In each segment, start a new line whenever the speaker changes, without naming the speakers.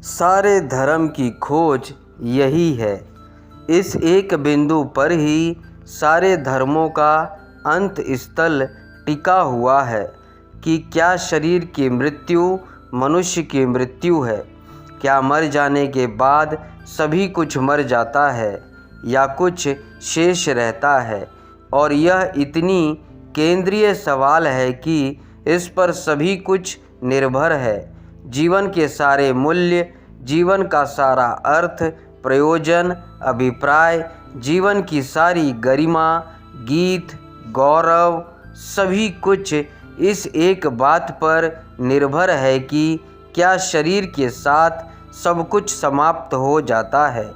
सारे धर्म की खोज यही है। इस एक बिंदु पर ही सारे धर्मों का अंत स्थल टिका हुआ है कि क्या शरीर की मृत्यु मनुष्य की मृत्यु है, क्या मर जाने के बाद सभी कुछ मर जाता है या कुछ शेष रहता है। और यह इतनी केंद्रीय सवाल है कि इस पर सभी कुछ निर्भर है। जीवन के सारे मूल्य, जीवन का सारा अर्थ, प्रयोजन, अभिप्राय, जीवन की सारी गरिमा, गीत, गौरव, सभी कुछ इस एक बात पर निर्भर है कि क्या शरीर के साथ सब कुछ समाप्त हो जाता है।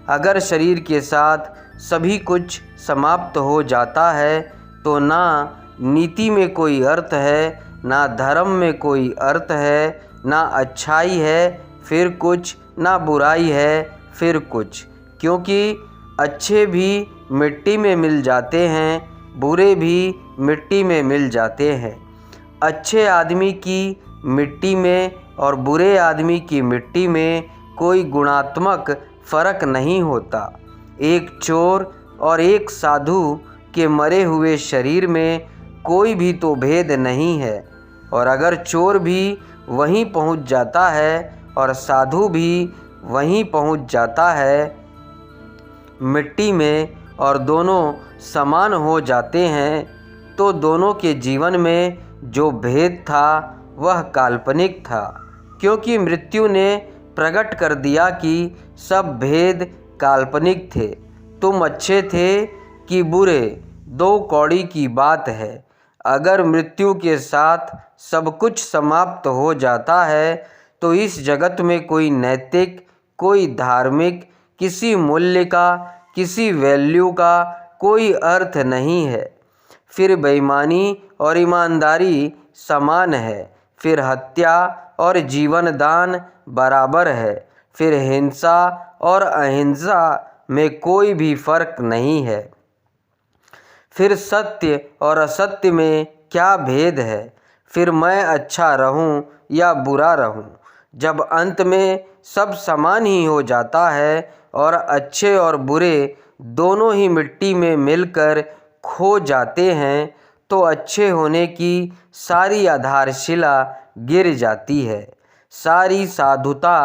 अगर शरीर के साथ सभी कुछ समाप्त हो जाता है तो ना नीति में कोई अर्थ है, ना धर्म में कोई अर्थ है, ना अच्छाई है फिर कुछ, ना बुराई है फिर कुछ। क्योंकि अच्छे भी मिट्टी में मिल जाते हैं, बुरे भी मिट्टी में मिल जाते हैं। अच्छे आदमी की मिट्टी में और बुरे आदमी की मिट्टी में कोई गुणात्मक फर्क नहीं होता। एक चोर और एक साधु के मरे हुए शरीर में कोई भी तो भेद नहीं है। और अगर चोर भी वहीं पहुंच जाता है और साधु भी वहीं पहुंच जाता है मिट्टी में, और दोनों समान हो जाते हैं, तो दोनों के जीवन में जो भेद था वह काल्पनिक था। क्योंकि मृत्यु ने प्रकट कर दिया कि सब भेद काल्पनिक थे। तुम अच्छे थे कि बुरे, दो कौड़ी की बात है। अगर मृत्यु के साथ सब कुछ समाप्त हो जाता है तो इस जगत में कोई नैतिक, कोई धार्मिक, किसी मूल्य का, किसी वैल्यू का कोई अर्थ नहीं है। फिर बेईमानी और ईमानदारी समान है, फिर हत्या और जीवन दान बराबर है, फिर हिंसा और अहिंसा में कोई भी फर्क नहीं है। फिर सत्य और असत्य में क्या भेद है, फिर मैं अच्छा रहूं या बुरा रहूं। जब अंत में सब समान ही हो जाता है और अच्छे और बुरे दोनों ही मिट्टी में मिलकर खो जाते हैं, तो अच्छे होने की सारी आधारशिला गिर जाती है। सारी साधुता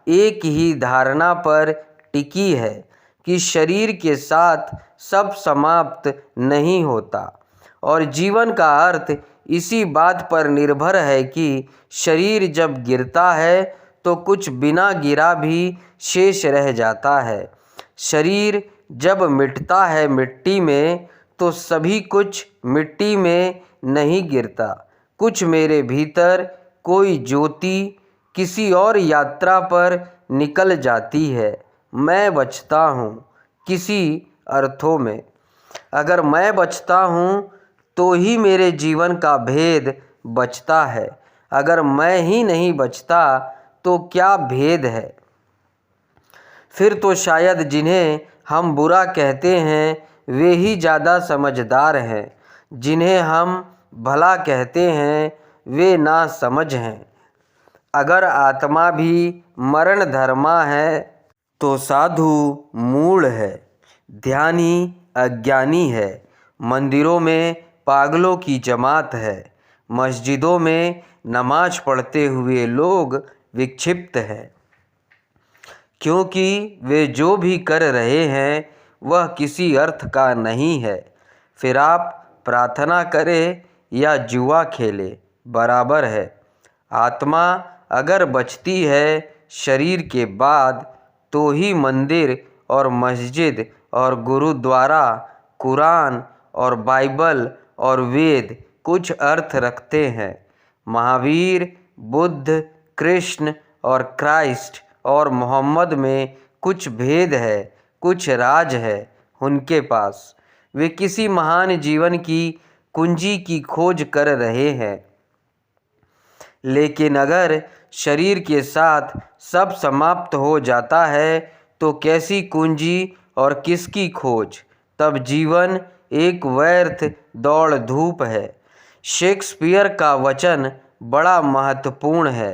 एक ही धारणा पर टिकी है कि शरीर के साथ सब समाप्त नहीं होता। और जीवन का अर्थ इसी बात पर निर्भर है कि शरीर जब गिरता है तो कुछ बिना गिरा भी शेष रह जाता है। शरीर जब मिटता है मिट्टी में तो सभी कुछ मिट्टी में नहीं गिरता। कुछ मेरे भीतर कोई ज्योति किसी और यात्रा पर निकल जाती है। मैं बचता हूँ किसी अर्थों में। अगर मैं बचता हूँ तो ही मेरे जीवन का भेद बचता है। अगर मैं ही नहीं बचता तो क्या भेद है। फिर तो शायद जिन्हें हम बुरा कहते हैं वे ही ज़्यादा समझदार हैं, जिन्हें हम भला कहते हैं वे ना समझ हैं। अगर आत्मा भी मरण धर्मा है तो साधु मूढ़ है, ध्यानी अज्ञानी है, मंदिरों में पागलों की जमात है, मस्जिदों में नमाज पढ़ते हुए लोग विक्षिप्त हैं। क्योंकि वे जो भी कर रहे हैं वह किसी अर्थ का नहीं है। फिर आप प्रार्थना करें या जुआ खेलें, बराबर है। आत्मा अगर बचती है शरीर के बाद तो ही मंदिर और मस्जिद और गुरुद्वारा, कुरान और बाइबल और वेद कुछ अर्थ रखते हैं। महावीर, बुद्ध, कृष्ण और क्राइस्ट और मोहम्मद में कुछ भेद है, कुछ राज है उनके पास। वे किसी महान जीवन की कुंजी की खोज कर रहे हैं। लेकिन अगर शरीर के साथ सब समाप्त हो जाता है तो कैसी कुंजी और किसकी खोज। तब जीवन एक व्यर्थ दौड़ धूप है। शेक्सपियर का वचन बड़ा महत्वपूर्ण है।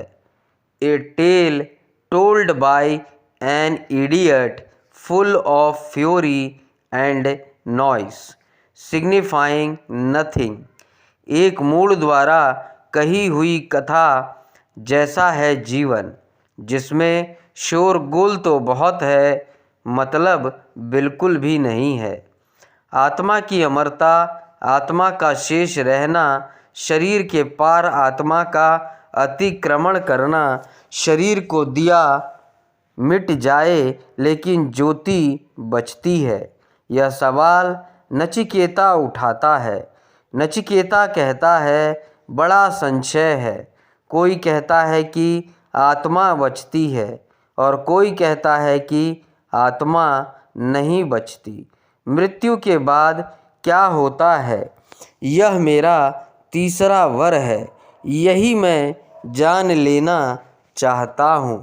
ए tell told by an idiot full of fury and noise, signifying nothing। एक मूढ़ द्वारा कही हुई कथा जैसा है जीवन, जिसमें शोरगुल तो बहुत है, मतलब बिल्कुल भी नहीं है। आत्मा की अमरता, आत्मा का शेष रहना, शरीर के पार आत्मा का अतिक्रमण करना, शरीर को दिया मिट जाए लेकिन ज्योति बचती है, यह सवाल नचिकेता उठाता है। नचिकेता कहता है, बड़ा संशय है। कोई कहता है कि आत्मा बचती है और कोई कहता है कि आत्मा नहीं बचती। मृत्यु के बाद क्या होता है, यह मेरा तीसरा वर है। यही मैं जान लेना चाहता हूँ।